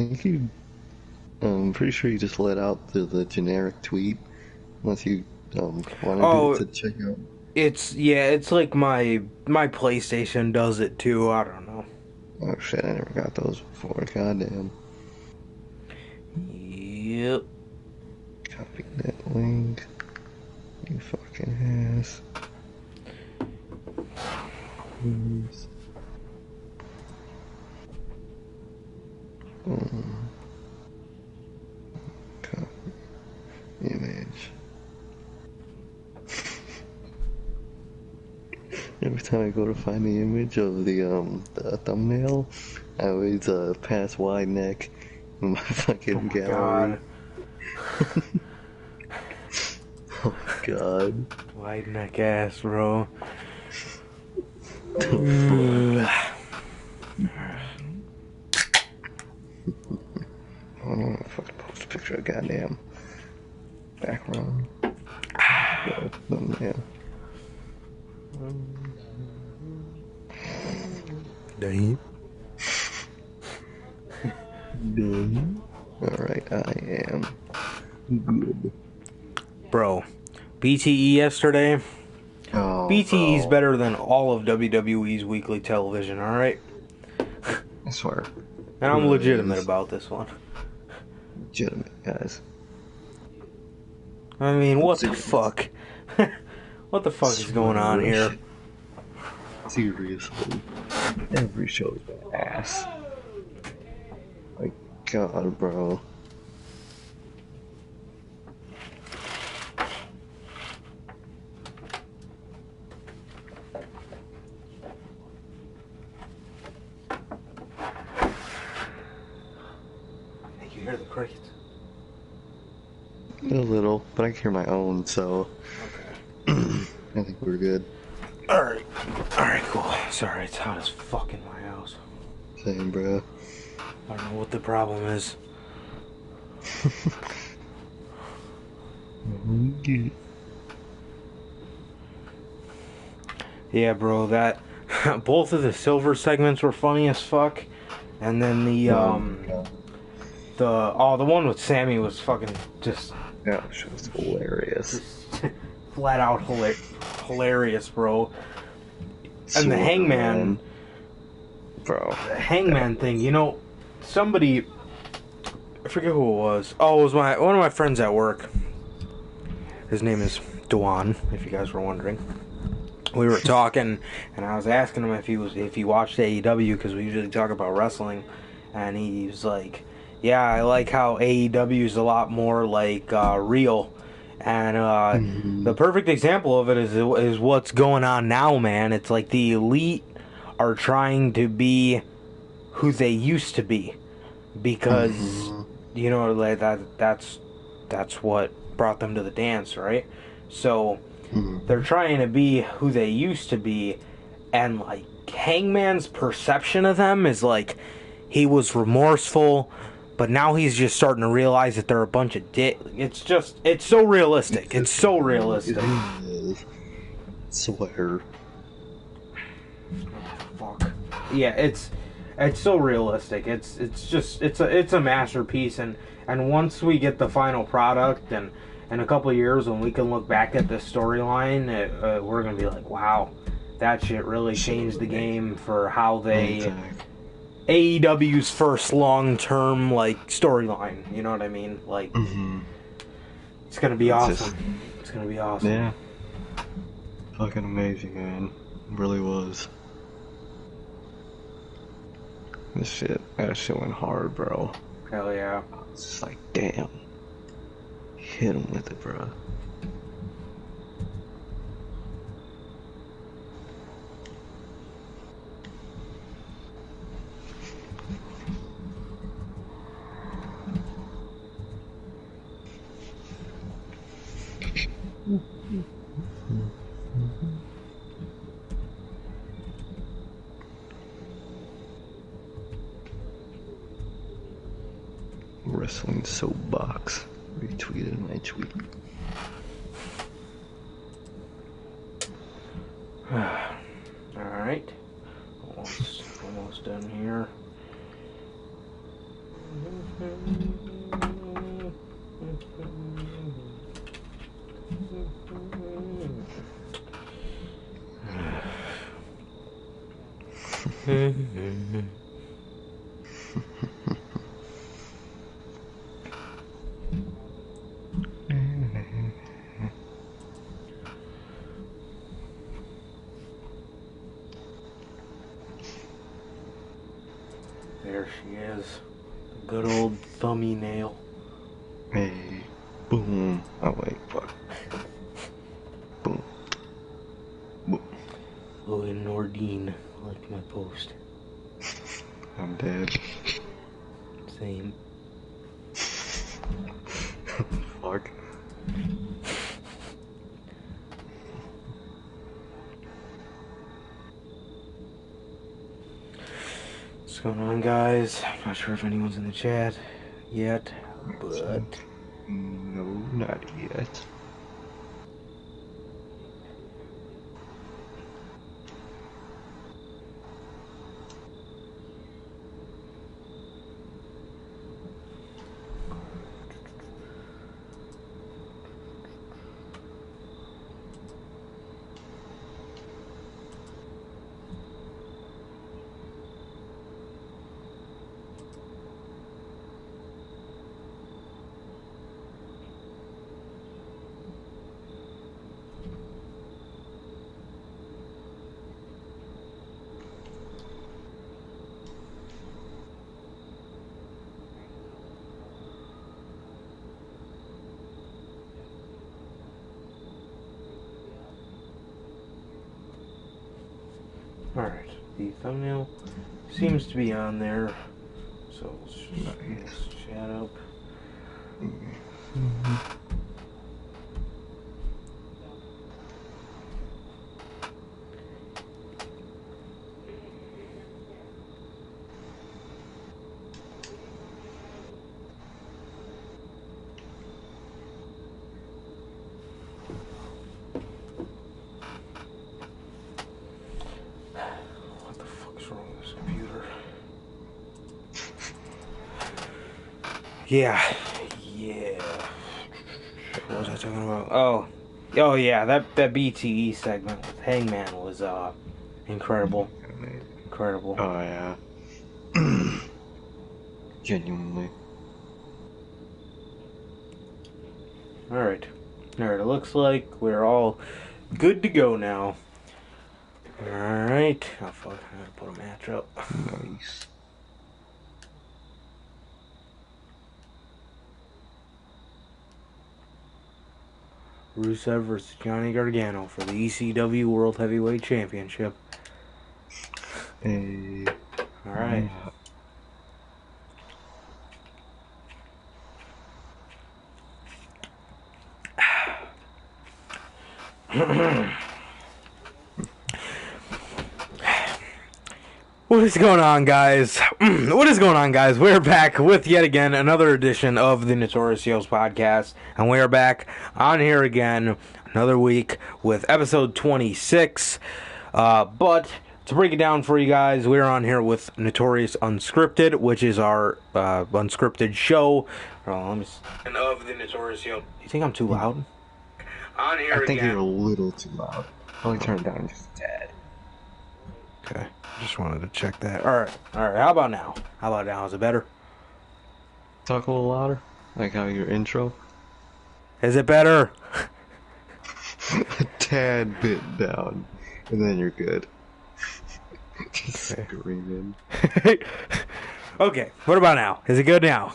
think you. I'm pretty sure you just let out the generic tweet unless you wanted it Oh, to check out. it's like my PlayStation does it too. I don't know. Oh shit! I never got those before. Goddamn. Yep. Copy that link. You fucking ass. Please. Copy image. Every time I go to find the image of the thumbnail, I always pass wide neck in my Oh fucking my gallery. god. Oh god. Wide neck ass, bro. The fuck? Ugh. I don't want to fucking post a picture of goddamn background. Thumbnail. Damn. Done. Alright, I am good. Bro, BTE yesterday. Oh, BTE's bro. better than all of WWE's weekly television, alright? I swear. And It I'm really legitimate is. about this one. Legitimate, guys. I mean, what the Serious. fuck? What the fuck is going on Swear, here? shit. Seriously. Every show's been ass. My god, bro. I think you hear the crickets. A little, but I can hear my own, so Okay. I think we're good. Alright. Alright, cool. Sorry, it's hot as fuck in my house. Same, bro. I don't know what the problem is. Good. Yeah, bro, that both of the silver segments were funny as fuck. And then the Oh my god. the one with Sammy was fucking just That shit was hilarious. flat out hilarious, bro. And the Swear, man. Bro. hangman thing, you know, somebody, I forget who it was. Oh, it was one of my friends at work. His name is Dewan, if you guys were wondering. We were talking, and I was asking him if he watched AEW, because we usually talk about wrestling, and he was like, "Yeah, I like how AEW is a lot more like real." And the Mhm. perfect example of it is what's going on now, man. It's like the elite are trying to be who they used to be, because Mhm. you know, like that's what brought them to the dance, right? So they're Mhm. trying to be who they used to be, and like Hangman's perception of them is like he was remorseful, but now he's just starting to realize that they're a bunch of it's so realistic. It's so It realistic. is. Swear. Fuck. Yeah, it's so realistic. It's a masterpiece, and once we get the final product, and in a couple of years when we can look back at this storyline, we're gonna be like, wow, that shit really Shit was changed the amazing. game for how they Exact. AEW's first long term like storyline. You know what I mean? Like Mhm. it's gonna be It's awesome. just, It's gonna be awesome. yeah, fucking amazing, man. It really was. That shit went hard, bro. Hell yeah. It's just like, damn. Hit him with it, bro. Wrestling soapbox. Retweeted my tweet. Alright. Almost done here. There she is. Good old thummy nail. Hey, boom. Oh wait, fuck. Boom. Boom. Louis Nordine, like my post. I'm dead. Same. Fuck. What's going on, guys? I'm not sure if anyone's in the chat yet, but No, not yet. alright. The thumbnail seems to be on there, so let's just Nice. chat up. What the fuck's wrong with this computer? Yeah. What was I talking about? Oh yeah, that BTE segment with Hangman was incredible. Incredible. Oh yeah. Genuinely. Alright. It looks like we're all good to go now. Alright. Oh fuck, I gotta put a match up. Nice. Rusev versus Johnny Gargano for the ECW World Heavyweight Championship. Hey. Alright. What is going on, guys? What is going on, guys? We're back with yet again another edition of the Notorious podcast, and we are back on here again another week with episode 26. But to break it down for you guys, we're on here with Notorious Unscripted, which is our unscripted show. Let me. And of the Notorious. You think I'm too loud? On here I think again. you're a little too loud. Only turn it down just a tad. Okay. Just wanted to check that. Alright. How about now? Is it better? Talk a little louder. Like how your intro. Is it better? A tad bit down. And then you're good. Just Okay. screaming. Okay. What about now? Is it good now?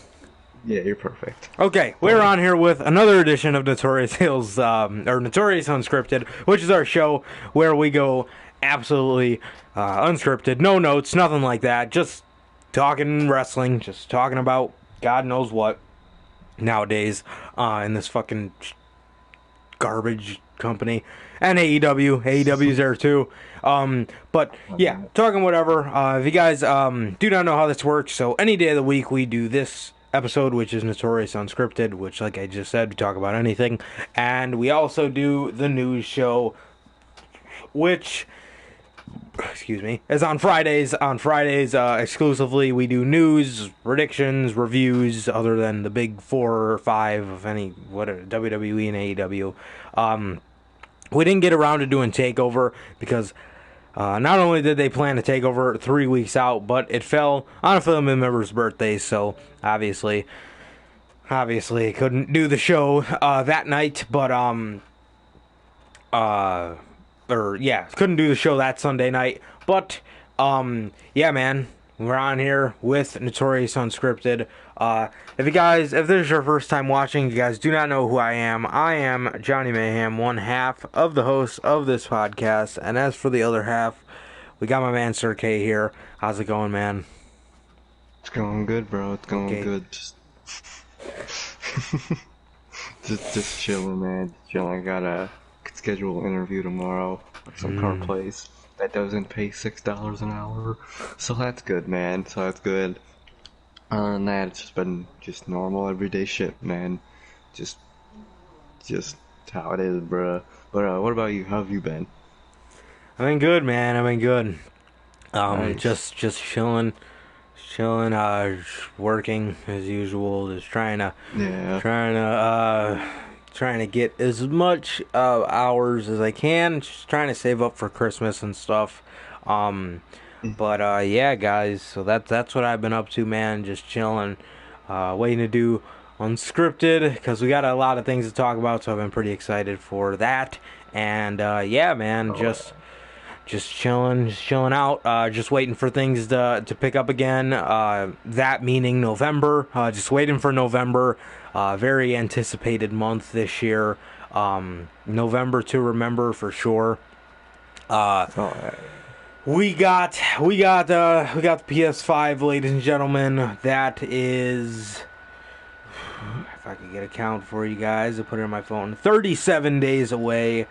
Yeah, you're perfect. Okay, we're on here with another edition of Notorious Hills, or Notorious Unscripted, which is our show where we go absolutely unscripted, no notes, nothing like that, just talking wrestling, just talking about God knows what nowadays in this fucking garbage company. And AEW's there too. But yeah, talking whatever. If you guys do not know how this works, so any day of the week we do this episode, which is Notorious Unscripted, which, like I just said, we talk about anything. And we also do the news show, which excuse me, is on Fridays. On Fridays, exclusively, we do news, predictions, reviews, other than the big 4 or 5 of any, whatever, WWE and AEW. We didn't get around to doing TakeOver because not only did they plan to TakeOver 3 weeks out, but it fell on a family member's birthday, so obviously couldn't do the show that night, but couldn't do the show that Sunday night. But yeah, man, we're on here with Notorious Unscripted. If this is your first time watching, you guys do not know who I am Johnny Mayhem, one half of the host of this podcast. And as for the other half, we got my man Sir K here. How's it going, man? It's going good, bro. It's going good. Just chilling, man. Just chilling. I got a scheduled interview tomorrow at some car place that doesn't pay $6 an hour, so that's good, man. So that's good. Other than that, it's just been just normal everyday shit, man. Just how it is, bruh. But what about you? How have you been? I've been good, man. I've been good. Nice. Just chilling, working as usual. Just trying to get as much hours as I can. Just trying to save up for Christmas and stuff. But yeah, guys. So that's what I've been up to, man. Just chilling, waiting to do Unscripted because we got a lot of things to talk about. So I've been pretty excited for that. And yeah, man, just chilling out, just waiting for things to pick up again, that meaning November, just waiting for November, very anticipated month this year, November to remember for sure. We got the PS5, ladies and gentlemen. That is, if I could get a count for you guys, I'll put it on my phone, 37 days away,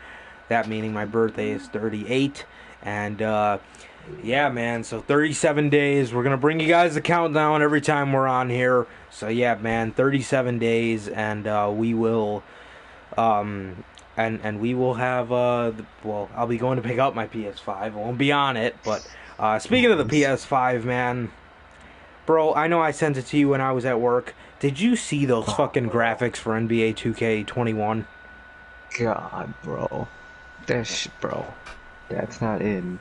that meaning my birthday is 38. And yeah, man, so 37 days. We're gonna bring you guys a countdown every time we're on here. So yeah, man, 37 days, and we will and we will have well, I'll be going to pick up my PS5. I won't be on it, but speaking of the PS5, man, bro, I know I sent it to you when I was at work. Did you see those fucking graphics for NBA 2K21? God, bro. Bro. That's not in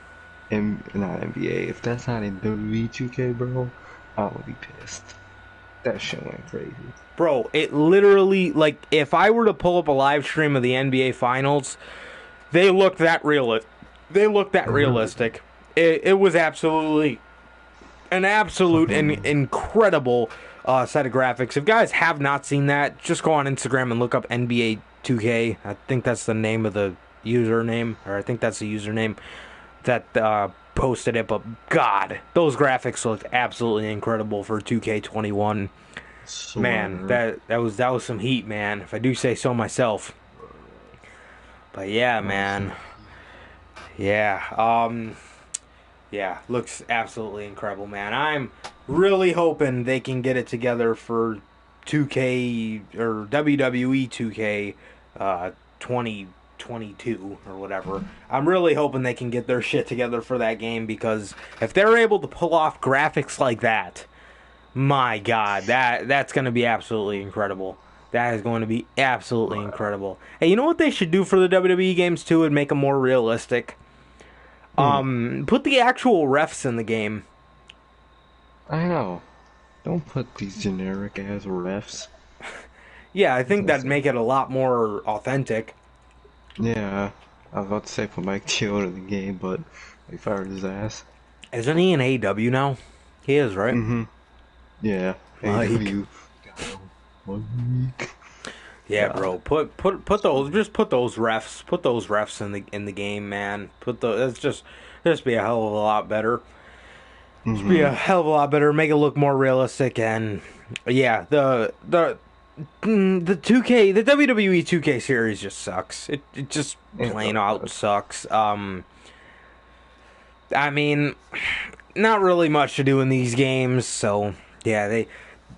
not NBA. If that's not in WWE 2K, bro, I would be pissed. That shit went crazy. Bro, it literally, like, if I were to pull up a live stream of the NBA Finals, they look that real. They look that realistic. It was absolutely an absolute and incredible set of graphics. If guys have not seen that, just go on Instagram and look up NBA 2K. I think that's the name of the username, or I think that's the username that posted it. But God, those graphics looked absolutely incredible for 2K21. Man, that was some heat, man, if I do say so myself. But yeah, man, yeah, looks absolutely incredible, man. I'm really hoping they can get it together for 2K or WWE 2K 2022 or whatever. I'm really hoping they can get their shit together for that game, because if they're able to pull off graphics like that, my God, that's going to be absolutely incredible. That is going to be absolutely incredible. Hey, you know what they should do for the WWE games too, and make them more realistic? Put the actual refs in the game. I know. Don't put these generic ass refs. Yeah, I think that'd make it a lot more authentic. Yeah, I was about to say put Mike Chio in the game, but they fired his ass. Isn't he in AEW now? He is, right? Mm-hmm. Yeah. Mike. AEW. Mike. Yeah, bro. Put those refs in the game, man. Just be a hell of a lot better. Just be a hell of a lot better. Make it look more realistic, and yeah, the 2K, the WWE 2K series just sucks. It just plain out sucks. I mean, not really much to do in these games, so yeah,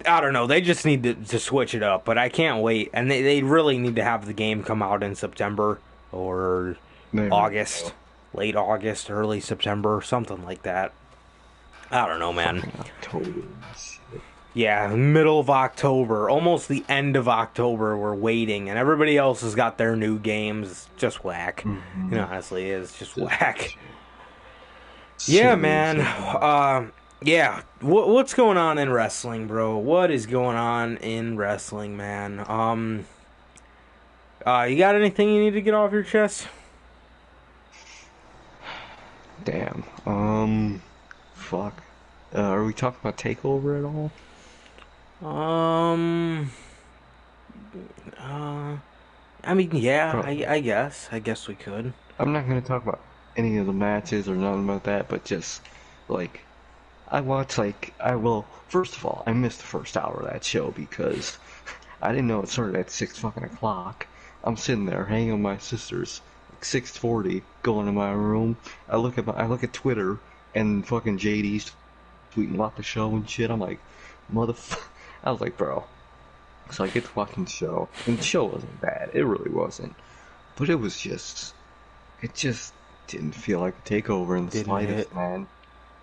I don't know, they just need to switch it up, but I can't wait. And they really need to have the game come out in September or August. late August, early September, something like that. I don't know, man. Fucking October. Shit. Yeah, middle of October, almost the end of October, we're waiting, and everybody else has got their new games. It's just whack. You know, honestly, it's just whack. Yeah, man. Yeah. What's going on in wrestling, bro? What is going on in wrestling, man? You got anything you need to get off your chest? Damn. Fuck. Are we talking about Takeover at all? Um, I mean, yeah, Bro, I guess. I guess we could. I'm not gonna talk about any of the matches or nothing about that, but just like I watched I will first of all, I missed the first hour of that show because I didn't know it started at 6 fucking o'clock. I'm sitting there hanging with my sisters, like 6:40, going to my room. I look at Twitter and fucking JD's tweeting about the show and shit. I'm like, motherfucker. I was like, bro. So I get to watching the show, and the show wasn't bad. It really wasn't. But it just didn't feel like a takeover in the Didn't slightest, it? man.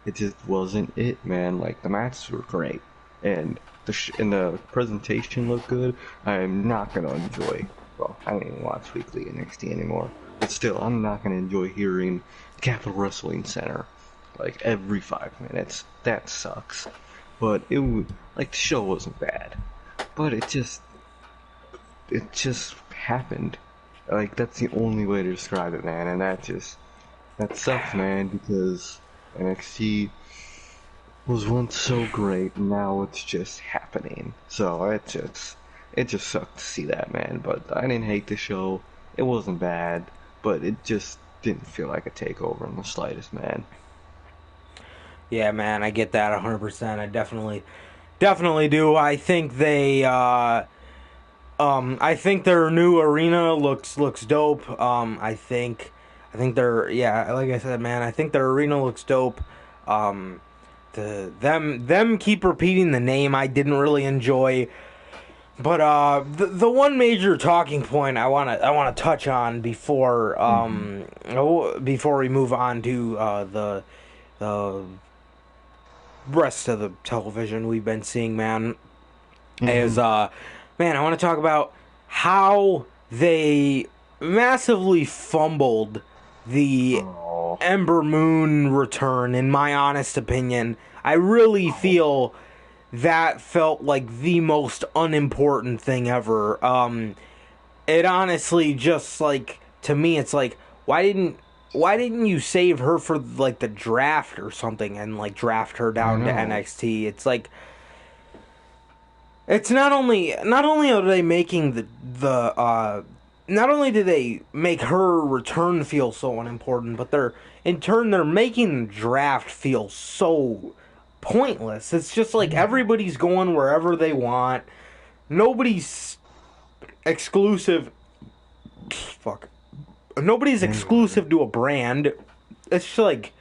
It just wasn't it, man. Like, the matches were great, and and the presentation looked good. I'm not gonna enjoy. Well, I don't even watch weekly NXT anymore, but still, I'm not gonna enjoy hearing Capital Wrestling Center like every 5 minutes. That sucks. But like, the show wasn't bad, but it just happened. Like, that's the only way to describe it, man. And that sucks, man, because NXT was once so great, and now it's just happening. So it just sucked to see that, man. But I didn't hate the show. It wasn't bad, but it just didn't feel like a takeover in the slightest, man. Yeah, man, I get that 100%. I definitely do. I think their new arena looks dope. I think their yeah, like I said, man, I think their arena looks dope. Them keep repeating the name I didn't really enjoy. But the one major talking point I wanna touch on Hmm. before we move on to the rest of the television we've been seeing, man, is Hmm. man, I want to talk about how they massively fumbled the Oh, Ember Moon return. In my honest opinion, I really oh, feel that felt like the most unimportant thing ever. It honestly just, like, to me, it's like, why didn't you save her for like the draft or something and like draft her I down to know. NXT? It's like, it's not only are they making the not only do they make her return feel so unimportant, but they're making the draft feel so pointless. It's just like Yeah. everybody's going wherever they want. Nobody's exclusive. Fuck. Nobody's Yeah. exclusive to a brand. It's just like,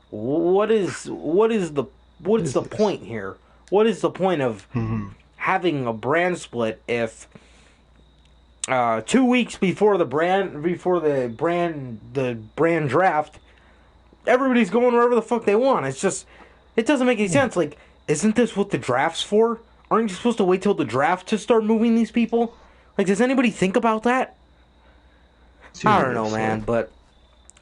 What what's is the this? point here? What is the point of Hmm. having a brand split if 2 weeks before the brand draft, everybody's going wherever the fuck they want? It's just, it doesn't make any Yeah. sense. Like, isn't this what the draft's for? Aren't you supposed to wait till the draft to start moving these people? Like, does anybody think about that? I don't know, man, Seriously.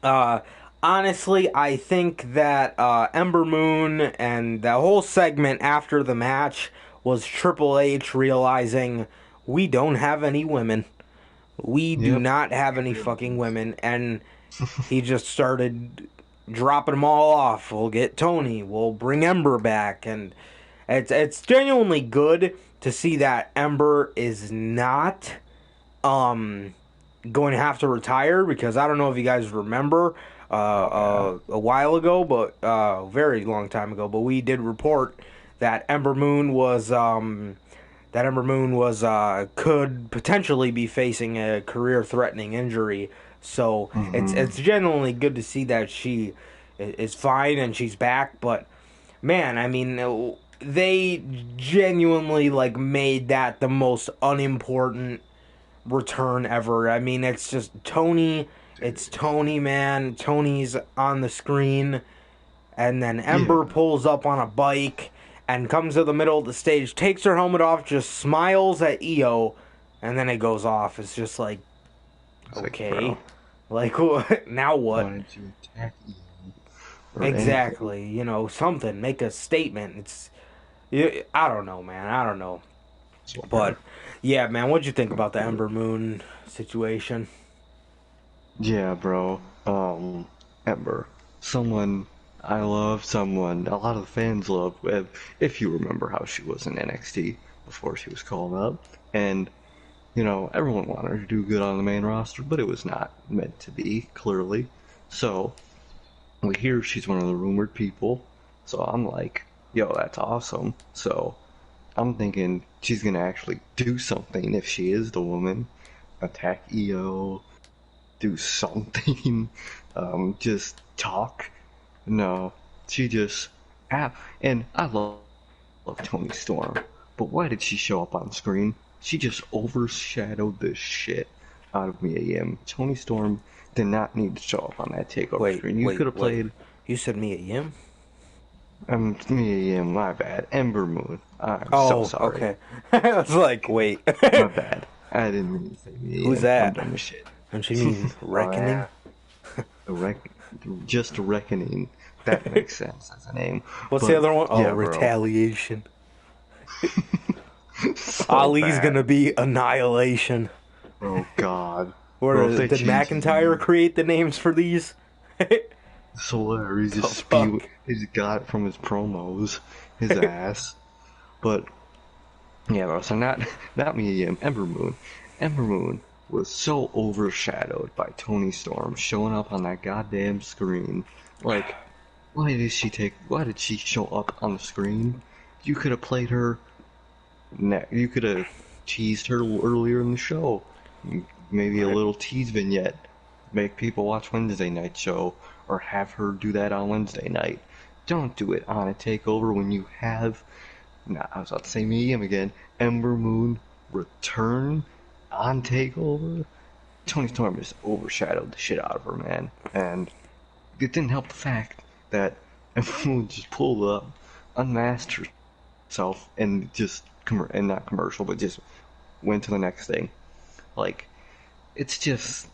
but uh, honestly, I think that Ember Moon and that whole segment after the match was Triple H realizing we don't have any women. We do Yep. not have He any fucking realized. women, and he just started dropping them all off. We'll get Tony. We'll bring Ember back, and it's genuinely good to see that Ember is not um going to have to retire, because I don't know if you guys remember Oh yeah. a while ago, but very long time ago, but we did report that Ember Moon was could potentially be facing a career-threatening injury. So Hmm. it's genuinely good to see that she is fine and she's back. But man, I mean, they genuinely like made that the most unimportant return ever. I mean, it's just Tony It's Tony, man. Tony's on the screen, and then Ember Yeah. pulls up on a bike and comes to the middle of the stage, takes her helmet off, just smiles at Io, and then it goes off. It's just like, It's like, okay, bro, like now what? why did you attack me? Or anything. Exactly, you know, something. Make a statement. I don't know, man. I don't know, Swear. but yeah, man. What'd you think about the Ember Moon situation? Yeah, bro. Ember. Someone I love, someone a lot of the fans love, if you remember how she was in NXT before she was called up. And, everyone wanted her to do good on the main roster, but it was not meant to be, clearly. So, we hear she's one of the rumored people. So I'm like, yo, that's awesome. So, I'm thinking she's gonna actually do something if she is the woman. Attack EO, do something, just talk. No, she just, and I love Tony Storm, but why did she show up on screen? She just overshadowed the shit out of Mia Yim. Tony Storm did not need to show up on that takeover Wait, screen. You wait, could have wait. played, You said Mia Yim? Mia Yim, my bad. Ember Moon. I'm so Oh, sorry. okay. I was like, wait. My bad. I didn't mean to say Mia Who's Yim. I'm that? dumb as shit. Don't you mean Oh Reckoning? yeah. A rec- just a reckoning. That makes sense as a name. What's the But other one? Oh, yeah, bro. Retaliation. So Ali's bad. gonna be Annihilation. Oh God. Bro, if Or they did change his McIntyre name, create the names for these? Solaire, he's The just spew. fuck? He's got it from his promos, his ass. But yeah, bro. So not me, Ember Moon. Ember Moon was so overshadowed by Tony Storm showing up on that goddamn screen. Like, why did she show up on the screen? You could have played her. You could have teased her earlier in the show. Maybe a Right. little tease vignette. Make people watch Wednesday night show, or have her do that on Wednesday night. Don't do it on a takeover when you have. Nah, I was about to say medium again. Ember Moon return on takeover. Tony Storm just overshadowed the shit out of her, man, and it didn't help the fact that Ember Moon just pulled up, unmasked herself, and just and not commercial, but just went to the next thing. Like, it's just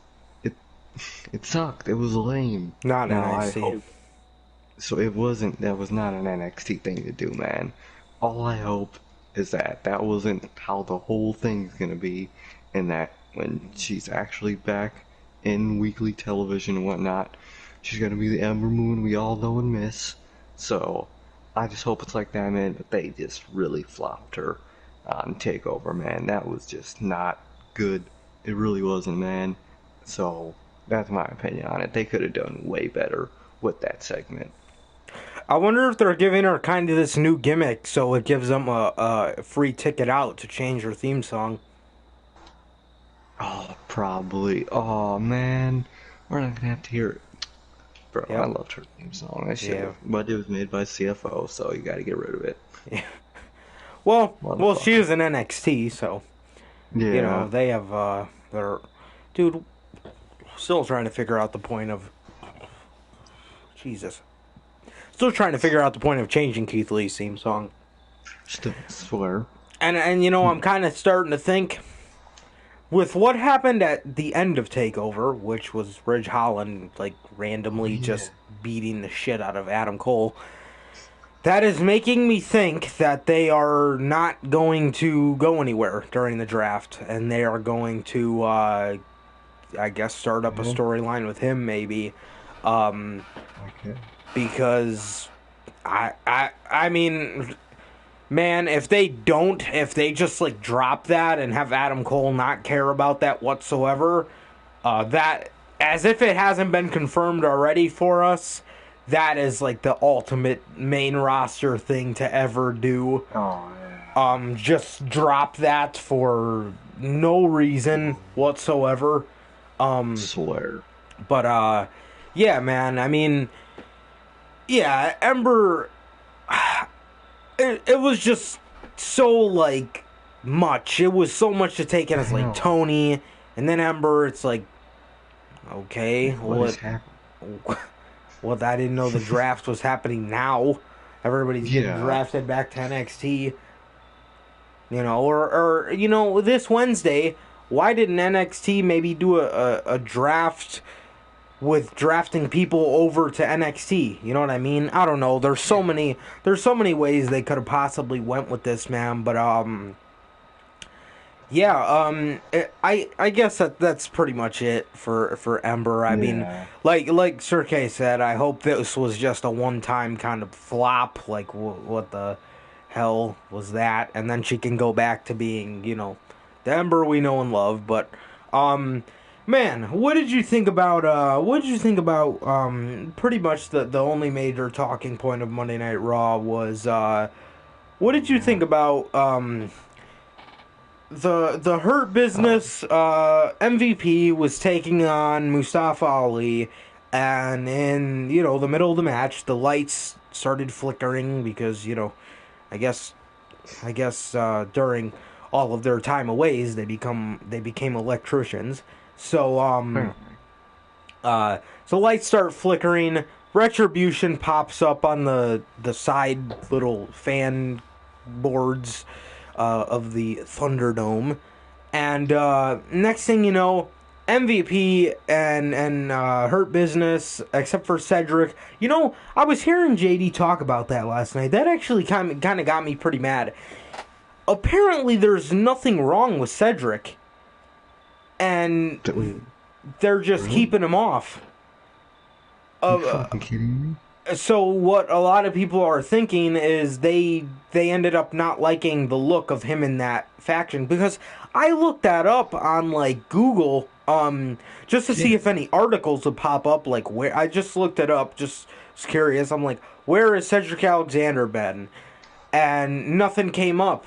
it it sucked. It was lame. Not Now I NXT. hope so. It wasn't. That was not an NXT thing to do, man. All I hope is that that wasn't how the whole thing's gonna be, and that when she's actually back in weekly television and whatnot, she's gonna be the Ember Moon we all know and miss. So I just hope it's like that, man. But they just really flopped her on Takeover, man. That was just not good. It really wasn't, man. So that's my opinion on it. They could have done way better with that segment. I wonder if they're giving her kind of this new gimmick so it gives them a free ticket out to change her theme song. Oh, probably. Oh, man. We're not gonna have to hear it. Bro, I Yep. loved her theme song. I should Yeah. have. But it was made by CFO, so you gotta get rid of it. Yeah. Well, she Motherfucker. is in NXT, so you know Yeah. they have their dude. Still trying to figure out the point of Jesus. Still trying to figure out the point of changing Keith Lee's theme song. Still swear. And you know I'm kind of starting to think with what happened at the end of Takeover, which was Ridge Holland like randomly Yeah. just beating the shit out of Adam Cole. That is making me think that they are not going to go anywhere during the draft, and they are going to, I guess, start up a Yeah. storyline with him, maybe, um, Okay. because I mean, man, if they just like drop that and have Adam Cole not care about that whatsoever, that as if it hasn't been confirmed already for us. That is like the ultimate main roster thing to ever do. Oh, yeah. Just drop that for no reason whatsoever. Swear. But yeah, man. I mean, yeah, Ember. It was just so like much. It was so much to take in as I like know. Tony, and then Ember. It's like, Okay, What well, is happening? well, I didn't know the draft was happening now. Everybody's getting Yeah. drafted back to NXT. Or this Wednesday, why didn't NXT maybe do a draft with drafting people over to NXT? You know what I mean? I don't know. There's so many ways they could have possibly went with this, man. But yeah, I guess that's pretty much it for Ember. I mean, Yeah. like Sir K said, I hope this was just a one-time kind of flop. Like, what the hell was that? And then she can go back to being, the Ember we know and love. But, man, pretty much the only major talking point of Monday Night Raw was, what did you think about, the Hurt Business MVP was taking on Mustafa Ali, and in the middle of the match, the lights started flickering because I guess during all of their time aways they became electricians. So so lights start flickering. Retribution pops up on the side little fan boards of the Thunderdome, and next thing you know, MVP and Hurt Business, except for Cedric. I was hearing JD talk about that last night. That actually kind of got me pretty mad. Apparently, there's nothing wrong with Cedric, and Wait, they're just really? keeping him off. You Uh, fucking kidding me? so what a lot of people are thinking is they ended up not liking the look of him in that faction, because I looked that up on like Google just to see Yeah. if any articles would pop up, like where I just looked it up, just was curious. I'm like, where has Cedric Alexander been? And nothing came up.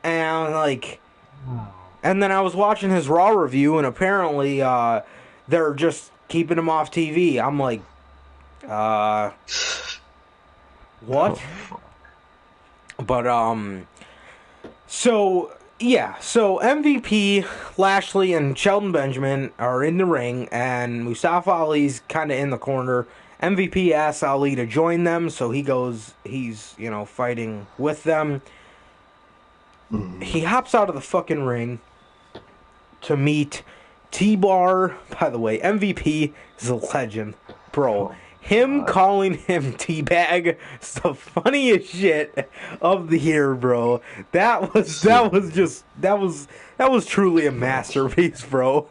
And like, and then I was watching his Raw review, and apparently they're just keeping him off TV. I'm like, uh Oh, what? fuck. But so MVP, Lashley, and Shelton Benjamin are in the ring, and Mustafa Ali's kind of in the corner. MVP asks Ali to join them, so he's fighting with them. He hops out of the fucking ring to meet T-Bar. By the way, MVP is a legend, bro. Oh, Him God. calling him Teabag is the funniest shit of the year, bro. That was truly a masterpiece, bro.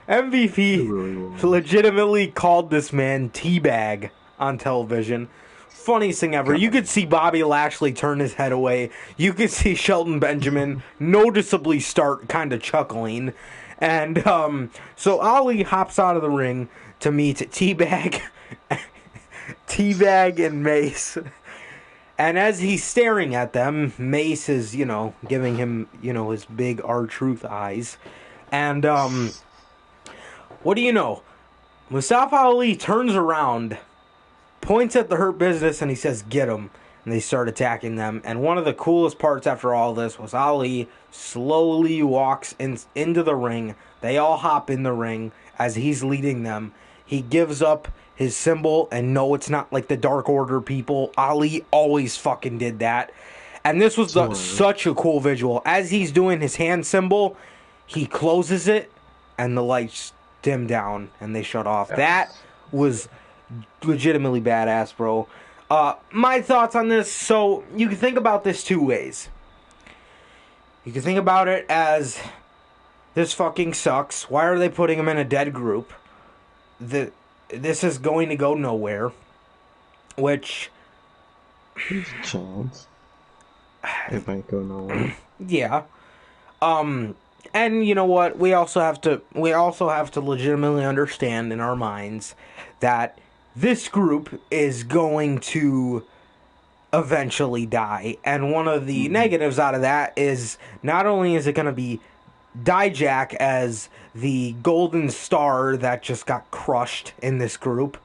It MVP really was. legitimately called this man Teabag on television. Funniest thing ever. You God. could see Bobby Lashley turn his head away. You could see Shelton Benjamin noticeably start kind of chuckling. And so Ali hops out of the ring to meet Teabag, Teabag and Mace. And as he's staring at them, Mace is, giving him, his big R-Truth eyes. And what do you know? Mustafa Ali turns around, points at the Hurt Business, and he says, "Get him." And they start attacking them. And one of the coolest parts after all this was Ali slowly walks into the ring. They all hop in the ring as he's leading them. He gives up his symbol, and no, it's not like the Dark Order people. Ali always fucking did that. And this was such a cool visual. As he's doing his hand symbol, he closes it, and the lights dim down, and they shut off. That was legitimately badass, bro. My thoughts on this, so you can think about this two ways. You can think about it as, this fucking sucks. Why are they putting him in a dead group? This is going to go nowhere. Which, There's a chance. It might go nowhere. yeah. And you know what? We also have to legitimately understand in our minds that this group is going to eventually die. And one of the negatives out of that is, not only is it going to be Dijak as the golden star that just got crushed in this group.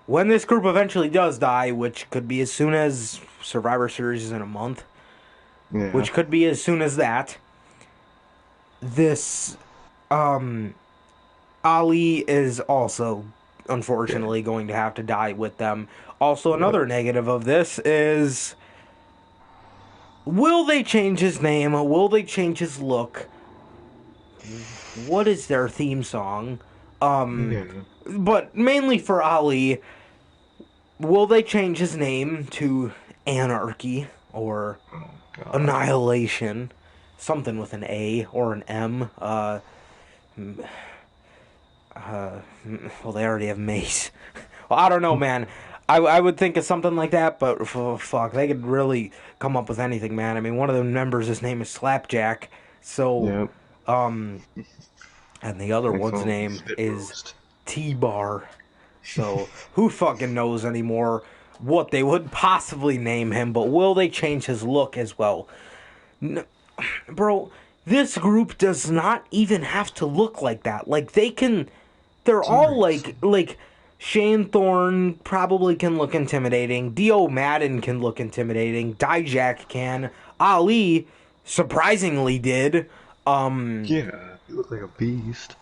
When this group eventually does die, which could be as soon as Survivor Series is in a month, Yeah. which could be as soon as that, this, Ali is also, unfortunately, going to have to die with them. Also, Yep. another negative of this is, will they change his name? Will they change his look? What is their theme song? Um, Yeah. but mainly for Ali, will they change his name to Anarchy or Oh God. Annihilation? Something with an A or an M. Well, they already have Mace. Well, I don't know, man. I would think of something like that, but fuck, they could really come up with anything, man. I mean, one of the members, his name is Slapjack, so, Yep. um, and the other Next one's one will be name spit is roast. T-Bar. So, who fucking knows anymore what they would possibly name him, but will they change his look as well? Bro, this group does not even have to look like that. Like, they're all Seriously. like Shane Thorne probably can look intimidating. Dio Madden can look intimidating. Dijak can. Ali surprisingly did. Um, Yeah. You look like a beast.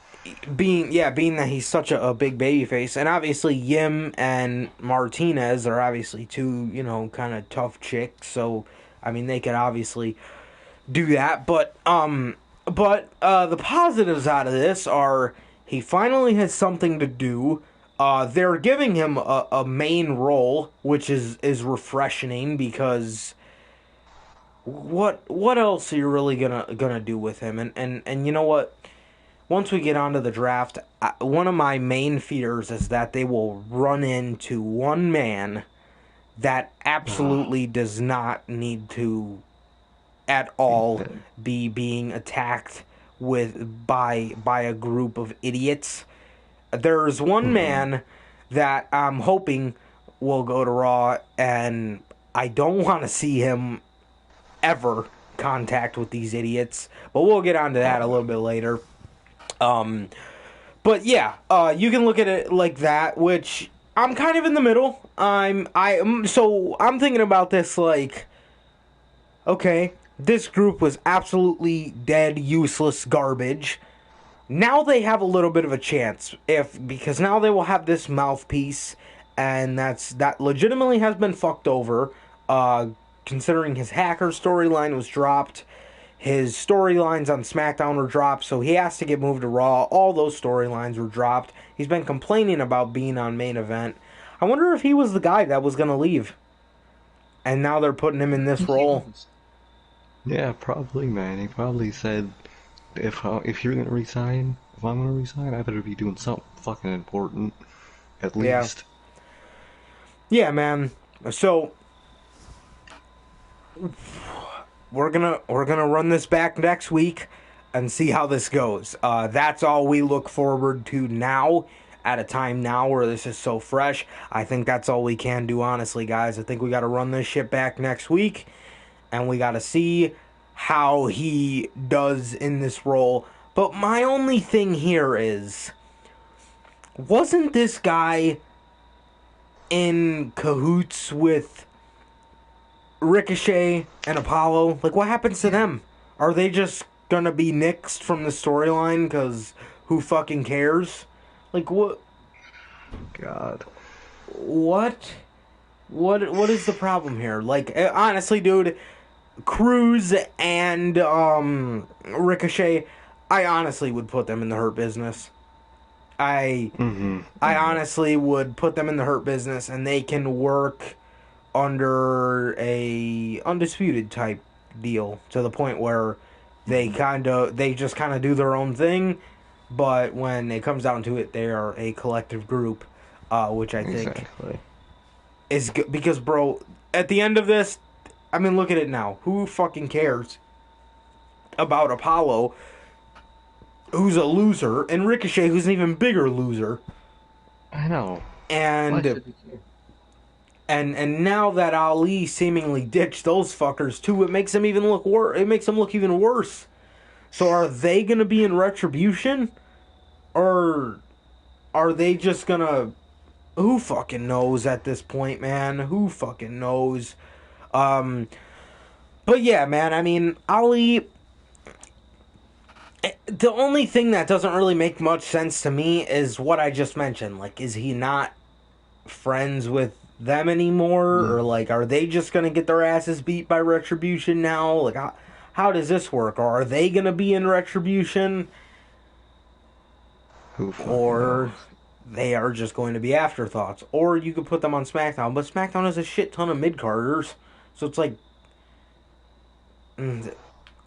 being that he's such a big baby face, and obviously Yim and Martinez are obviously two, kind of tough chicks. So I mean, they could obviously do that. But the positives out of this are he finally has something to do. They're giving him a main role, which is refreshing because what else are you really gonna do with him? And you know what? Once we get onto the draft, one of my main fears is that they will run into one man that Oh, absolutely does not need to at all Ethan. be being attacked by a group of idiots. There's one Mm-hmm. man that I'm hoping will go to Raw, and I don't want to see him ever contact with these idiots. But we'll get onto Oh that a little no. bit later. Um, but yeah, you can look at it like that, which I'm kind of in the middle. I'm thinking about this like, okay, this group was absolutely dead, useless garbage. Now they have a little bit of a chance if because now they will have this mouthpiece, and that legitimately has been fucked over. Uh, Considering his hacker storyline was dropped, his storylines on SmackDown were dropped, so he has to get moved to Raw. All those storylines were dropped. He's been complaining about being on main event. I wonder if he was the guy that was gonna leave, and now they're putting him in this He role. was. Yeah, probably, man. He probably said, if you're gonna resign, if I'm gonna resign, I better be doing something fucking important, at Yeah, least. yeah, man. So we're gonna run this back next week and see how this goes. That's all we look forward to now. At a time now where this is so fresh, I think that's all we can do. Honestly, guys, I think we got to run this shit back next week, and we got to see how he does in this role. But my only thing here is, wasn't this guy in cahoots with Ricochet and Apollo? Like, what happens to Yeah. them? Are they just gonna be nixed from the storyline? Cause who fucking cares? Like, God. what, what is the problem here? Like, honestly, dude, Cruz and Ricochet, I honestly would put them in the Hurt Business. I Mm-hmm. I Mm-hmm. honestly would put them in the Hurt Business, and they can work under a undisputed type deal to the point where Mm-hmm. they just kind of do their own thing, but when it comes down to it, they are a collective group, which I think Exactly. is good because, bro, at the end of this, I mean, look at it now. Who fucking cares about Apollo, who's a loser, and Ricochet, who's an even bigger loser, I know. Why and should we care? and now that Ali seemingly ditched those fuckers too, it makes him even look worse. It makes him look even worse. So are they gonna be in retribution, or are they just gonna? Who fucking knows at this point, man? Who fucking knows? Um, but yeah, man. I mean, Ali. The only thing that doesn't really make much sense to me is what I just mentioned. Like, is he not friends with them anymore, Yeah. or like, are they just gonna get their asses beat by Retribution now? Like, how does this work? Or are they gonna be in Retribution, Who fucking or knows? they are just going to be afterthoughts? Or you could put them on SmackDown, but SmackDown has a shit ton of mid carders, so it's like, mm,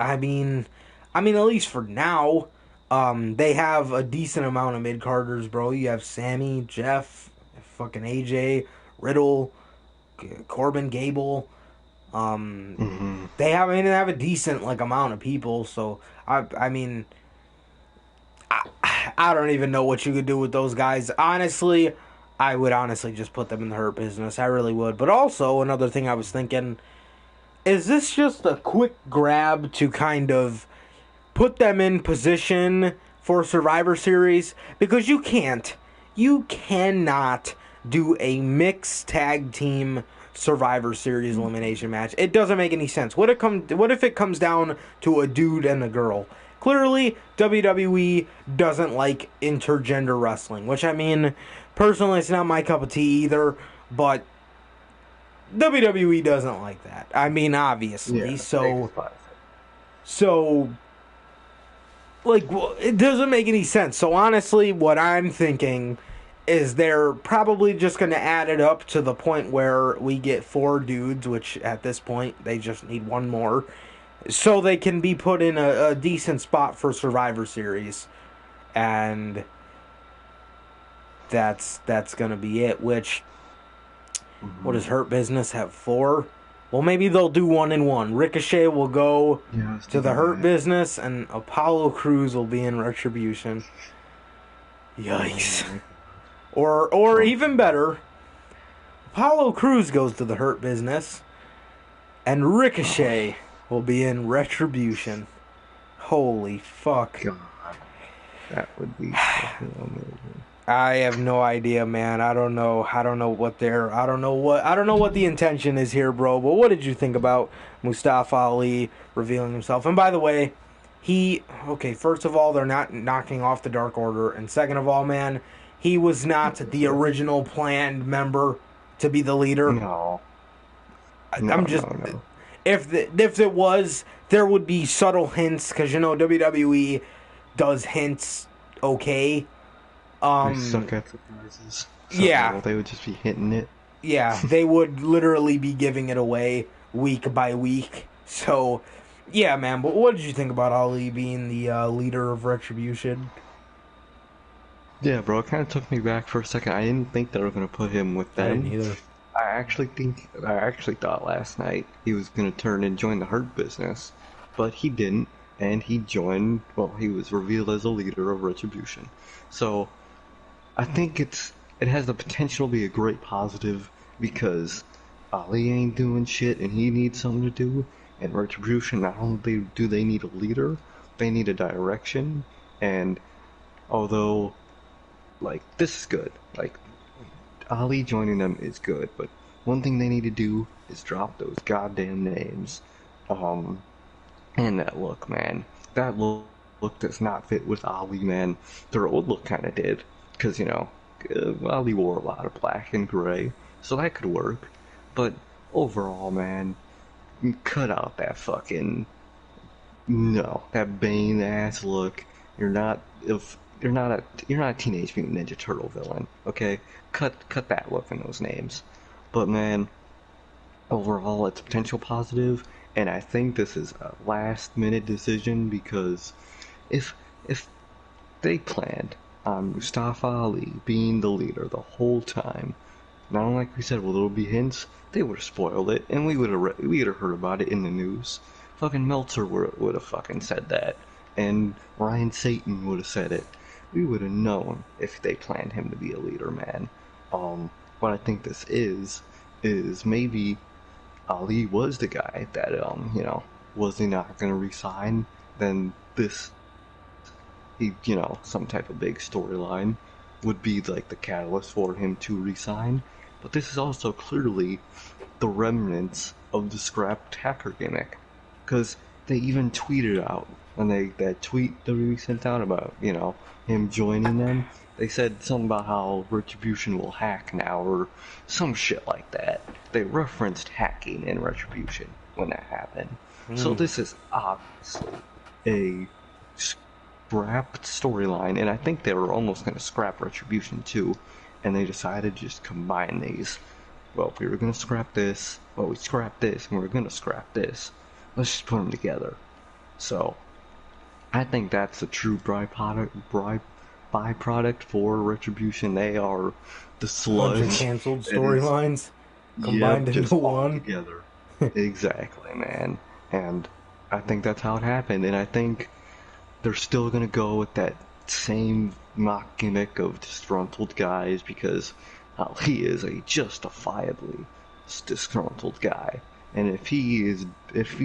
I mean, at least for now, they have a decent amount of mid carders, bro. You have Sammy, Jeff, fucking AJ, Riddle, Corbin, Gable. Hmm. They have a decent like amount of people. So I mean, I don't even know what you could do with those guys. Honestly, I would honestly just put them in the Hurt Business. I really would. But also another thing I was thinking is this just a quick grab to kind of put them in position for Survivor Series, because you cannot do a mixed tag team Survivor Series elimination match. It doesn't make any sense. What if it comes down to a dude and a girl? Clearly, WWE doesn't like intergender wrestling, which, I mean, personally, it's not my cup of tea either, but WWE doesn't like that. I mean, Yeah, obviously. makes So a lot of sense. so like, well, it doesn't make any sense. So honestly, what I'm thinking is they're probably just going to add it up to the point where we get 4 dudes, which at this point they just need one more, so they can be put in a decent spot for Survivor Series, and that's going to be it. Which, what Hmm. does Hurt Business have, 4? Well, maybe they'll do 1-1. Ricochet will go Yeah, I was to the thinking Hurt that. Business, and Apollo Crews will be in Retribution. Oh Yikes. my Or god. even better, Apollo Crews goes to the Hurt Business, and Oh Ricochet will be in Retribution. Holy fuck. god. That would be fucking amazing. I have no idea, man. I don't know what they're. I don't know what the intention is here, bro. But what did you think about Mustafa Ali revealing himself? And by the way, okay. First of all, they're not knocking off the Dark Order, and second of all, man, he was not the Yeah. original planned member to be the leader. No. I'm No, just, no, no. if it was, there would be subtle hints, because WWE does hints okay. They Um, suck at surprises. yeah, So they would just be hitting it. yeah, they would literally be giving it away week by week. So, yeah, man. But what did you think about Ali being the leader of Retribution? Yeah, bro, it kind of took me back for a second. I didn't think they were going to put him with I didn't them. either. I actually thought last night he was going to turn and join the Hurt Business, but he didn't, and he joined, well, he was revealed as a leader of Retribution. So, I think it has the potential to be a great positive because Ali ain't doing shit and he needs something to do. And Retribution, not only do they need a leader, they need a direction. And although, like, this is good. Like, Ali joining them is good, but one thing they need to do is drop those goddamn names. Um, and that look, man. That look does not fit with Ali, man. Their old look kind of did. Because, Ali wore a lot of black and gray, so that could work. But overall, man, cut out that fucking. No, that Bane ass look. You're not. If you're not a Teenage Mutant Ninja Turtle villain, okay? Cut that look in those names. But man, overall it's potential positive, and I think this is a last minute decision because if if they planned on Mustafa Ali being the leader the whole time, not only like we said, well there'll be hints, they would have spoiled it, and we would have heard about it in the news. Fucking Meltzer would have fucking said that, and Ryan Satan would have said it. We would have known if they planned him to be a leader, man. What I think this is maybe Ali was the guy that was he not gonna resign, then this some type of big storyline would be like the catalyst for him to resign. But this is also clearly the remnants of the scrap Tacker gimmick, because they even tweeted out when that tweet WWE sent out about, him joining them, they said something about how Retribution will hack now or some shit like that. They referenced hacking in Retribution when that happened. So this is obviously a scrapped storyline, and I think they were almost going to scrap Retribution too, and they decided to just combine these. Well, we were going to scrap this, well, we scrapped this, and we were going to scrap this. Let's just put them together. So, I think that's a true byproduct for Retribution. They are the sludge. Bunch of canceled storylines combined into one. Together. Exactly, man. And I think that's how it happened. And I think they're still gonna go with that same mock gimmick of disgruntled guys because he is a justifiably disgruntled guy. And if he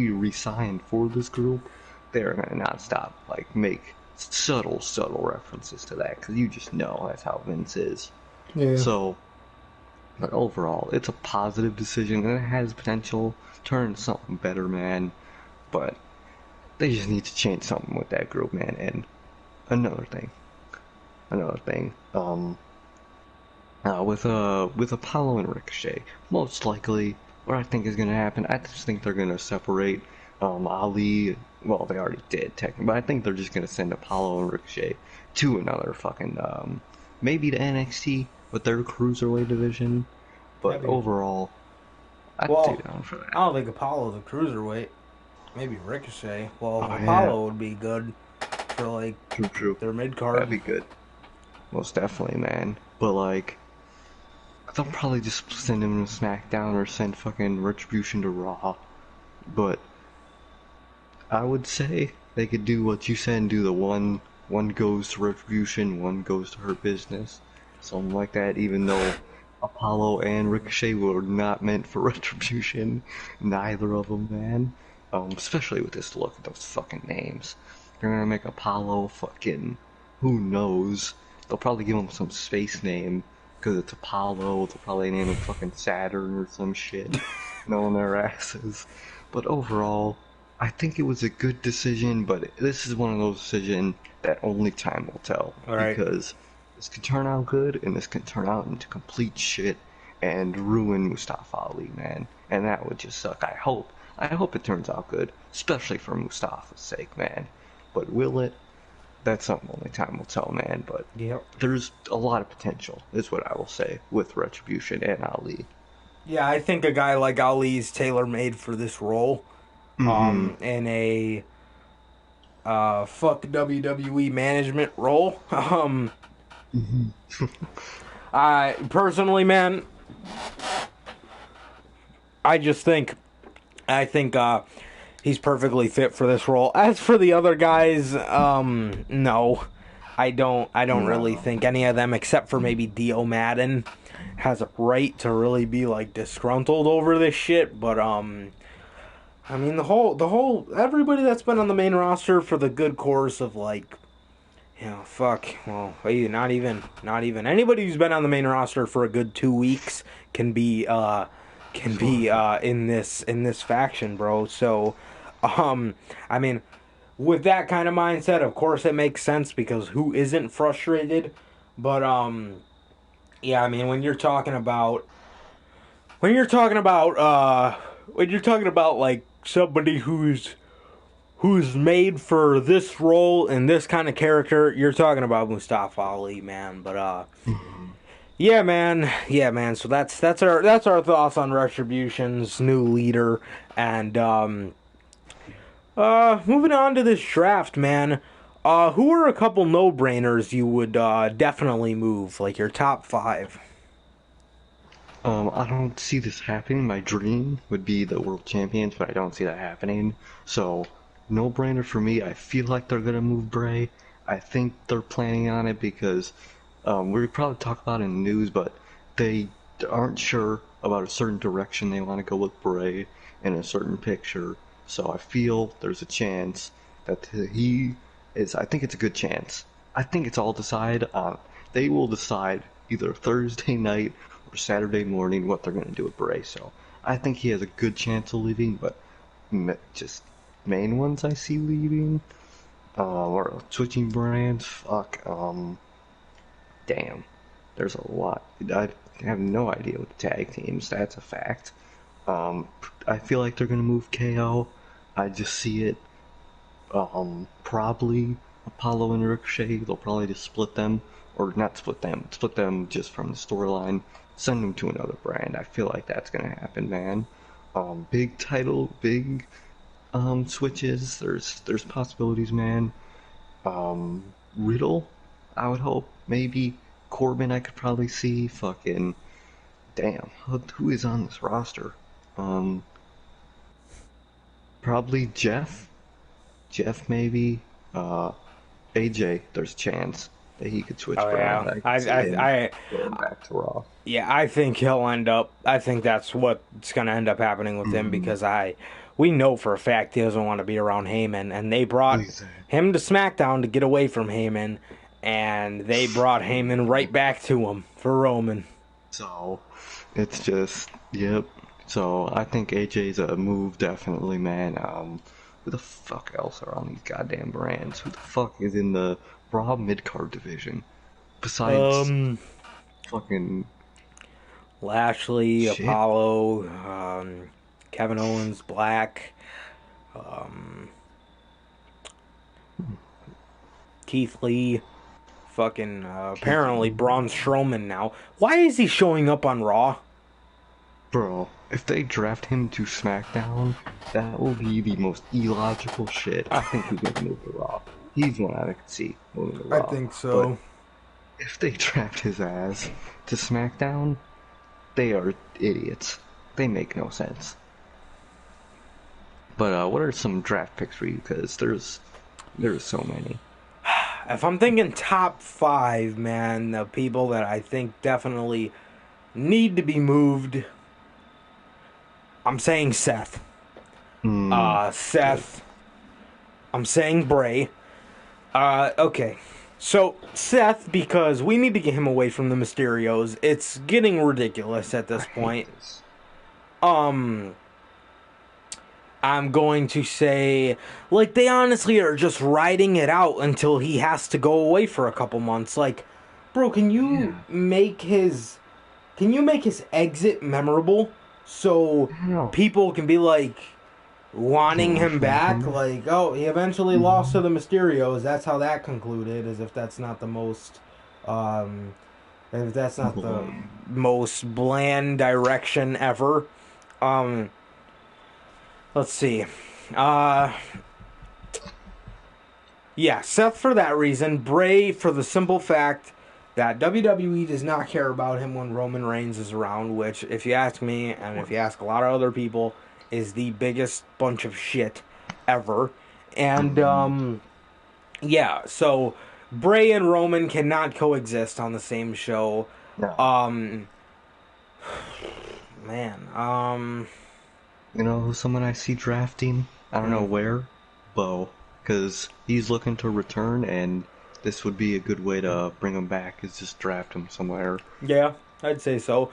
resigned for this group, they're gonna not stop make subtle references to that because you just know that's how Vince is. Yeah. So, but overall, it's a positive decision and it has potential to turn something better, man. But they just need to change something with that group, man. And another thing, with Apollo and Ricochet, most likely, what I think is gonna happen, I just think they're gonna separate Ali. Well, they already did, technically, but I think they're just gonna send Apollo and Ricochet to another fucking, maybe to NXT with their cruiserweight division. But overall, I'd stay down for that. I don't think Apollo's a cruiserweight. Maybe Ricochet. Well, Apollo would be good for true. Their mid card. That'd be good. Most definitely, man. But they'll probably just send him to SmackDown or send fucking Retribution to Raw. But I would say they could do what you said and do the one goes to Retribution, one goes to Her Business. Something like that, even though Apollo and Ricochet were not meant for Retribution. Neither of them, man. Especially with this look at those fucking names. They're gonna make Apollo fucking... who knows? They'll probably give him some space name, because it's Apollo. They'll probably name him fucking Saturn or some shit. Knowing their asses. But overall, I think it was a good decision, but this is one of those decisions that only time will tell. Right. Because this could turn out good, and this could turn out into complete shit and ruin Mustafa Ali, man. And that would just suck. I hope it turns out good, especially for Mustafa's sake, man. But will it? That's something only time will tell, man. But there's a lot of potential, is what I will say, with Retribution and Ali. Yeah, I think a guy like Ali is tailor-made for this role. In a fuck WWE management role. I personally, man, I think he's perfectly fit for this role. As for the other guys, no. I don't really think any of them, except for maybe Dio Madden, has a right to really be disgruntled over this shit. But I mean the whole everybody that's been on the main roster for the good course of not even anybody who's been on the main roster for a good 2 weeks can be in this faction, bro. So, I mean, with that kind of mindset, of course it makes sense because who isn't frustrated? But yeah, I mean, when you're talking about somebody who's made for this role and this kind of character, you're talking about Mustafa Ali, man. But yeah, man. So that's our thoughts on Retribution's new leader, and moving on to this draft, man. Who are a couple no-brainers you would definitely move, your top 5? I don't see this happening. My dream would be the world champions, but I don't see that happening. So, no-brainer for me. I feel like they're gonna move Bray. I think they're planning on it because we probably talk about it in the news, but they aren't sure about a certain direction they want to go with Bray in a certain picture. So I feel there's a chance that he is. I think it's a good chance. I think it's all decided on. They will decide either Thursday night or Saturday morning what they're going to do with Bray. So I think he has a good chance of leaving, but just main ones I see leaving. Or switching brands. Fuck. Damn. There's a lot. I have no idea with the tag teams. That's a fact. Um, I feel like they're gonna move KO. I just see it. Probably Apollo and Ricochet. They'll probably just split them, or not split them. Split them just from the storyline. Send them to another brand. I feel like that's gonna happen, man. Big title, big switches. There's possibilities, man. Riddle, I would hope. Maybe Corbin, I could probably see. Fucking damn, who is on this roster? Um, Probably Jeff. Jeff, maybe. Uh, AJ. There's a chance that he could switch Oh brand. yeah, I could see him going back to Raw. yeah, I think he'll end up. I think that's what's going to end up happening with him Mm-hmm. because we know for a fact he doesn't want to be around Heyman, and they brought Exactly. him to SmackDown to get away from Heyman, and they brought Heyman right back to him for Roman. So it's just yep. So I think AJ's a move definitely, man. Who the fuck else are on these goddamn brands? Who the fuck is in the Raw mid card division besides Um, fucking Lashley, shit? Apollo, Kevin Owens, Black, um, Keith Lee. Fucking apparently Braun Strowman now. Why is he showing up on Raw? Bro, if they draft him to SmackDown, that will be the most illogical shit. I think he's gonna move to Raw. He's one I could see moving to I Raw. think But so. if they draft his ass to SmackDown, they are idiots. They make no sense. But what are some draft picks for you? Because there's so many. If I'm thinking top 5, man, the people that I think definitely need to be moved, I'm saying Seth. Hmm. Good. Seth. I'm saying Bray. Okay. So, Seth, because we need to get him away from the Mysterios. It's getting ridiculous at I this hate point. this. Um, I'm going to say, like, they honestly are just riding it out until he has to go away for a couple months. Like, bro, Yeah. can you make his exit memorable so I don't know. people can be like wanting Pulling him for back? him. Like, oh, he eventually lost to the Mysterios. That's how that concluded. As if that's not the most, um, if that's not the Bland. most bland direction ever. Um, let's see. Uh, yeah, Seth for that reason. Bray for the simple fact that WWE does not care about him when Roman Reigns is around, which, if you ask me, and if you ask a lot of other people, is the biggest bunch of shit ever. And, Mm-hmm. yeah, so Bray and Roman cannot coexist on the same show. No. Um, man, You know who's someone I see drafting? I don't know hmm, where. Bo. Because he's looking to return, and this would be a good way to bring him back, is just draft him somewhere. yeah, I'd say so.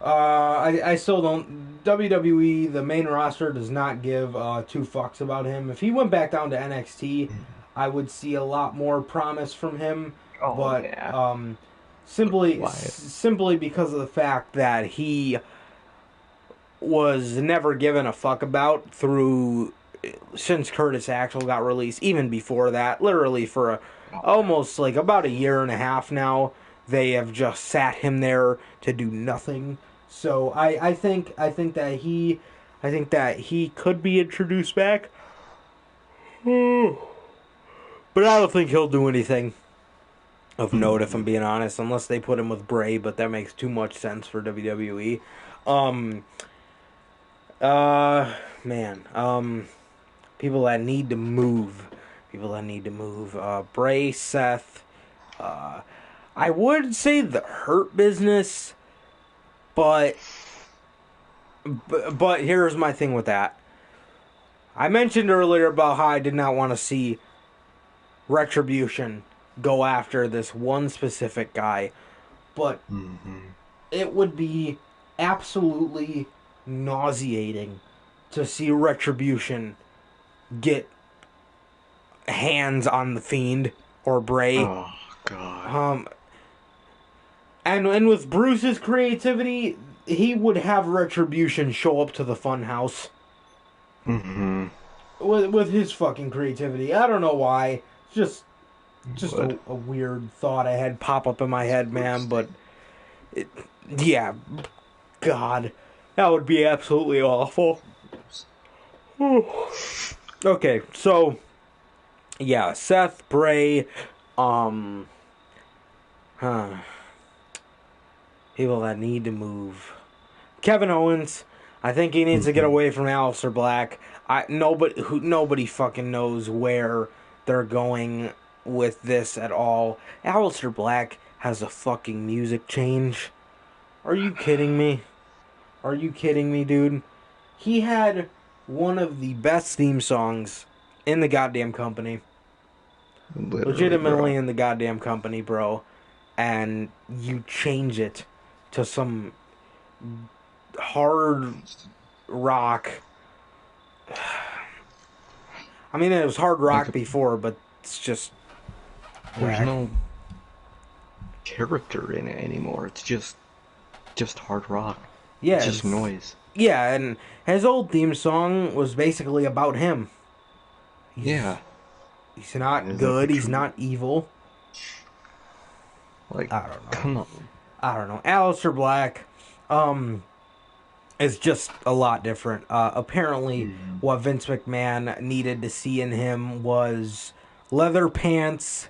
I still don't. WWE, the main roster, does not give two fucks about him. If he went back down to NXT, I would see a lot more promise from him. Oh, But yeah. Wyatt. simply because of the fact that he was never given a fuck about through since Curtis Axel got released. Even before that, literally for almost like about a year and a half now, they have just sat him there to do nothing. So I think that he could be introduced back, but I don't think he'll do anything of note if I'm Mm-hmm. being honest, unless they put him with Bray. But that makes too much sense for WWE. Um, man, people that need to move, Bray, Seth. I would say the Hurt Business, but here's my thing with that. I mentioned earlier about how I did not want to see Retribution go after this one specific guy, but Mm-hmm. it would be absolutely nauseating to see Retribution get hands on the Fiend or Bray. Oh God. And with Bruce's creativity, he would have Retribution show up to the Funhouse Mm-hmm. with his fucking creativity. I don't know why. It's just a weird thought I had pop up in my head, man. But yeah, God, that would be absolutely awful. Okay, so yeah, Seth, Bray, people that need to move. Kevin Owens, I think he needs to get away from Aleister Black. Nobody fucking knows where they're going with this at all. Aleister Black has a fucking music change. Are you kidding me? Are you kidding me, dude? He had one of the best theme songs in the goddamn company. Literally, Legitimately bro. in the goddamn company, bro. And you change it to some hard rock. I mean, it was hard rock Like, before, but it's just there's whack. no character in it anymore. It's just hard rock. Yeah, It's just noise. yeah, and his old theme song was basically about him. Yeah. He's not Is that good. the He's truth? not evil. Like, I don't know. come on. I don't know. Aleister Black, is just a lot different. Apparently, what Vince McMahon needed to see in him was leather pants,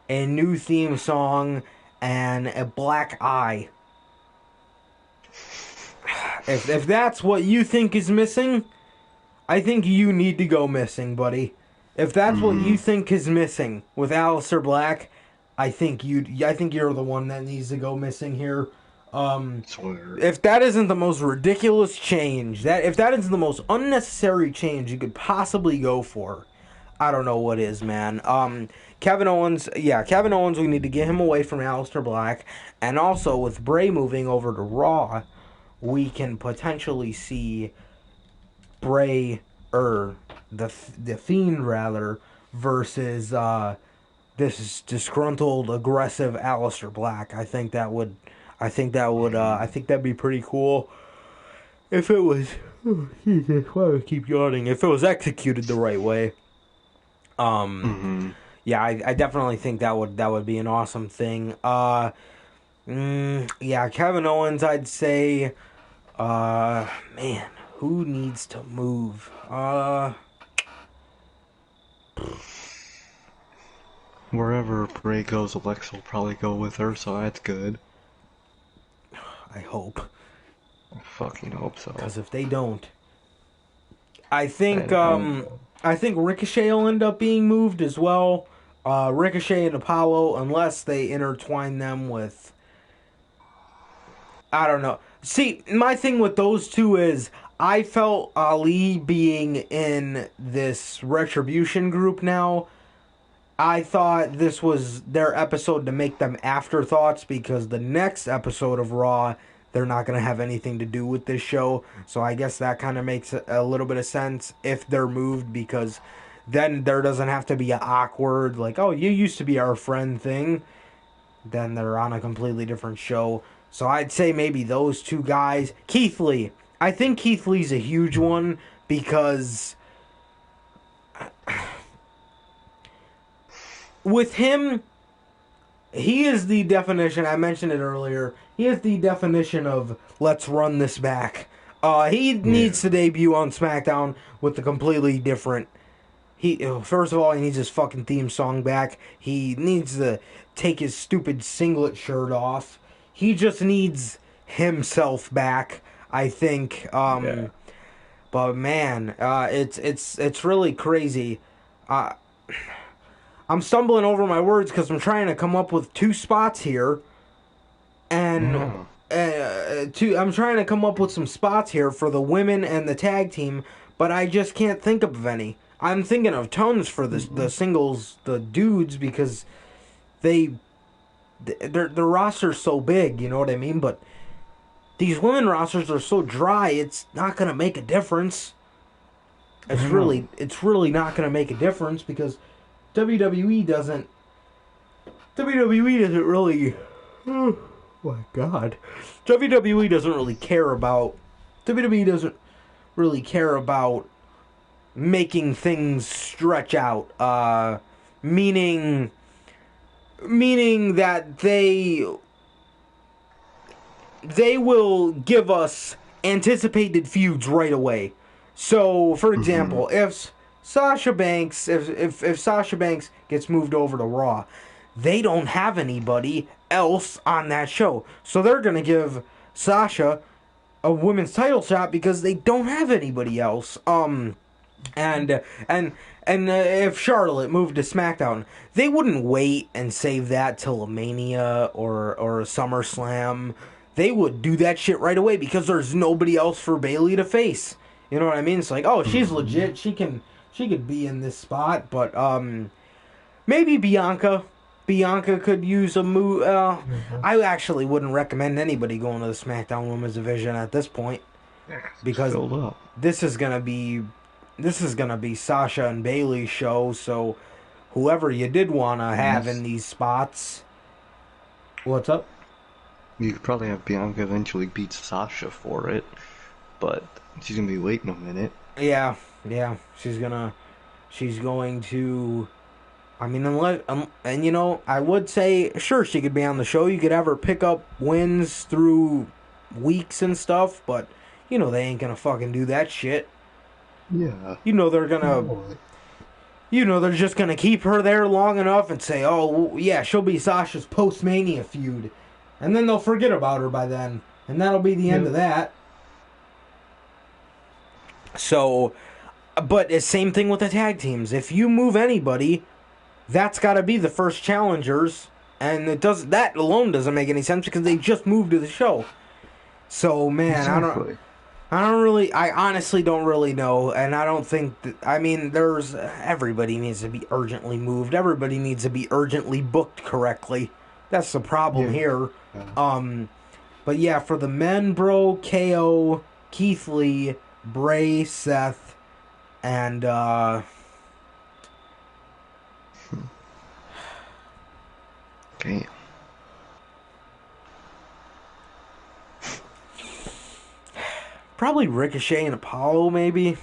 a new theme song, and a black eye. If that's what you think is missing, I think you need to go missing, buddy. If that's what you think is missing with Aleister Black, I think you're the one that needs to go missing here. Swear. If that isn't the most ridiculous change, if that isn't the most unnecessary change you could possibly go for, I don't know what is, man. Kevin Owens, we need to get him away from Aleister Black, and also with Bray moving over to Raw, we can potentially see Bray the Fiend rather versus this disgruntled, aggressive Aleister Black. I think that'd be pretty cool if it was. Oh, Jesus, why do I keep yawning? If it was executed the right way. Yeah, I definitely think that would be an awesome thing. Yeah, Kevin Owens, I'd say. Man, who needs to move? Wherever Bray goes, Alexa will probably go with her, so that's good. I hope. I fucking hope so. Because if they don't, I think And, I think Ricochet will end up being moved as well. Ricochet and Apollo, unless they intertwine them with, I don't know. See, my thing with those two is I felt Ali being in this Retribution group now. I thought this was their episode to make them afterthoughts because the next episode of Raw, they're not going to have anything to do with this show. So I guess that kind of makes a little bit of sense if they're moved, because then there doesn't have to be an awkward, like, oh, you used to be our friend thing. Then they're on a completely different show. So I'd say maybe those two guys. Keith Lee. I think Keith Lee's a huge one because with him, he is the definition, I mentioned it earlier, he is the definition of let's run this back. He needs to debut on SmackDown with a completely different... First of all, he needs his fucking theme song back. He needs to take his stupid singlet shirt off. He just needs himself back, I think. But man, it's really crazy. I'm stumbling over my words because I'm trying to come up with two spots here, and I'm trying to come up with some spots here for the women and the tag team, but I just can't think of any. I'm thinking of tons for the singles, the dudes, because their roster's so big, you know what I mean? But these women rosters are so dry, it's not gonna make a difference. It's really not gonna make a difference because WWE doesn't really. Oh my God, WWE doesn't really care about. WWE doesn't really care about making things stretch out. Meaning that they will give us anticipated feuds right away. So, for Mm-hmm. example, if Sasha Banks gets moved over to Raw, they don't have anybody else on that show. So they're going to give Sasha a women's title shot because they don't have anybody else. And and if Charlotte moved to SmackDown, they wouldn't wait and save that till a Mania or a SummerSlam. They would do that shit right away because there's nobody else for Bayley to face. You know what I mean? It's like, oh, she's Mm-hmm. legit. She could be in this spot, but maybe Bianca. Bianca could use a move. I actually wouldn't recommend anybody going to the SmackDown Women's Division at this point Yeah, 'cause it's because filled up. this is gonna be Sasha and Bayley's show. So whoever you did want to have in Yes. these spots, what's up? You could probably have Bianca eventually beat Sasha for it, but she's gonna be waiting a minute. Yeah, yeah. She's going to. I mean, unless, and you know, I would say, sure, she could be on the show. You could have her pick up wins through weeks and stuff, but you know they ain't gonna fucking do that shit. Yeah. You know they're You know gonna, what? they're just gonna keep her there long enough and say, oh yeah, she'll be Sasha's post Mania feud, and then they'll forget about her by then, and that'll be the end Yep. of that. So, but the same thing with the tag teams. If you move anybody, that's got to be the first challengers, and that alone doesn't make any sense because they just moved to the show. So man, Exactly. I honestly don't really know, and I don't think that, I mean, there's everybody needs to be urgently moved. Everybody needs to be urgently booked correctly. That's the problem Yeah. here. Yeah. But yeah, for the men, bro, KO, Keith Lee, Bray, Seth, and Damn. probably Ricochet and Apollo, maybe.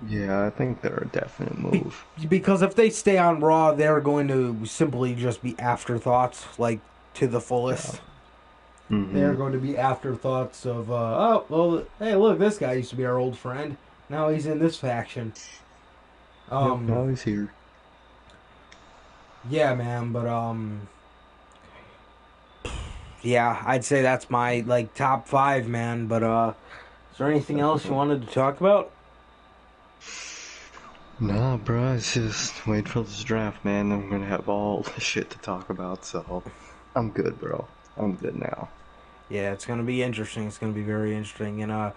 Yeah, I think they're a definite move. Because if they stay on Raw, they're going to simply just be afterthoughts, like to the Yeah. fullest. They're Mm-hmm. going to be afterthoughts of, oh, well, hey, look, this guy used to be our old friend. Now he's in this faction. Yep, now he's here. Yeah, man, but, yeah, I'd say that's my, like, top 5, man, but, is there anything else you wanted to talk about? Nah, bro, it's just wait for this draft, man. I'm gonna have all the shit to talk about, so I'm good, bro. I'm good now. Yeah, it's going to be interesting. It's going to be very interesting, and,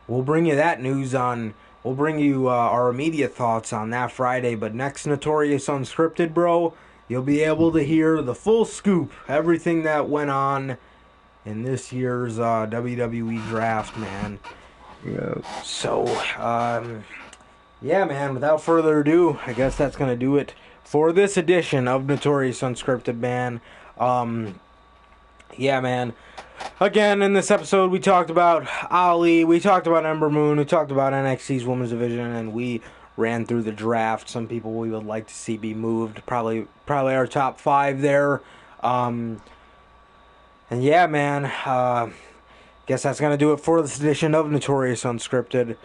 we'll bring you that news on. We'll bring you our immediate thoughts on that Friday. But next Notorious Unscripted, bro, you'll be able to hear the full scoop, everything that went on in this year's WWE draft, man. Yeah. So, yeah, man, without further ado, I guess that's going to do it for this edition of Notorious Unscripted, man. Yeah, man. Again, in this episode, we talked about Ali, we talked about Ember Moon, we talked about NXT's Women's Division, and we ran through the draft. Some people we would like to see be moved. Probably our top 5 there. And yeah, man. Guess that's gonna do it for this edition of Notorious Unscripted.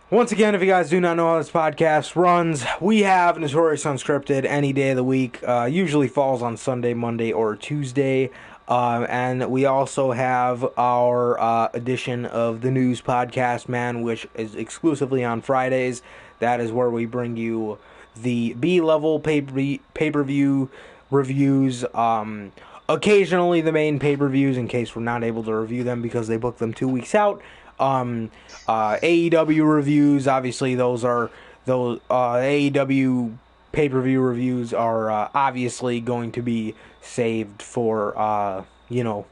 Once again, if you guys do not know how this podcast runs, we have Notorious Unscripted any day of the week. Usually falls on Sunday, Monday, or Tuesday. And we also have our edition of the news podcast, man, which is exclusively on Fridays. That is where we bring you the B-level pay-per-view reviews. Occasionally the main pay-per-views in case we're not able to review them because they book them 2 weeks out. AEW reviews, obviously those AEW pay-per-view reviews are obviously going to be saved for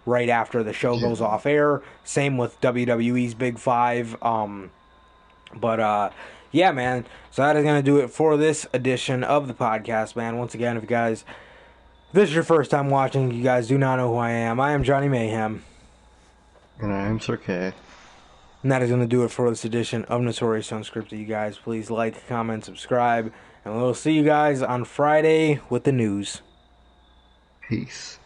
right after the show goes off air. Same with WWE's Big Five. But yeah, man. So that is going to do it for this edition of the podcast, man. Once again, if this is your first time watching, you guys do not know who I am Johnny Mayhem. And I'm Sir K. And that is going to do it for this edition of Notorious Unscripted. You guys, please like, comment, subscribe. And we'll see you guys on Friday with the news. Peace.